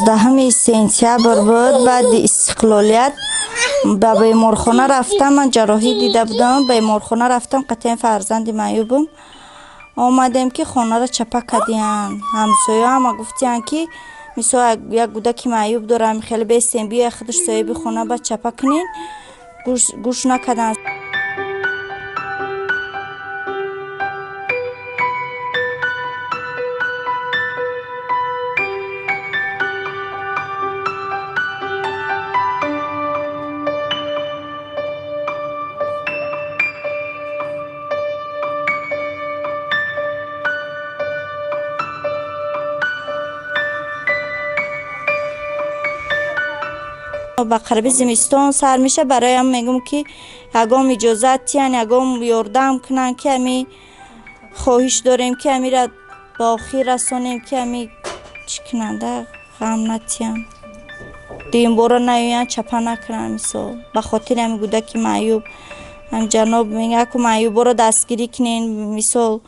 19 سپتامبر بود. بعد استقلالیت به بیمارخانه رفتم. من جراحی دیده بودم. بیمارخانه رفتم. قطعا فرزند معیوبم. آمدیم که خانه را چپک کردین. همسایه هم گفتین که مثلا یک کودک معیوب داره، خیلی بیستیم بیا خودش صاحب خانه با چپک کنین. گوش نکردن. با قرب زمستان سر میشه. برایم میگم که اگام اجازت یعنی اگام یاردم کنن که امی خواهش داریم که امی را با آخر رسانیم که امی چی کننده غم نتیم دیم بارا نیوین چپا نکنن. مثال به خاطر امی کودک معیوب هم جناب میگه که معیوب را دستگیری کنین. مثال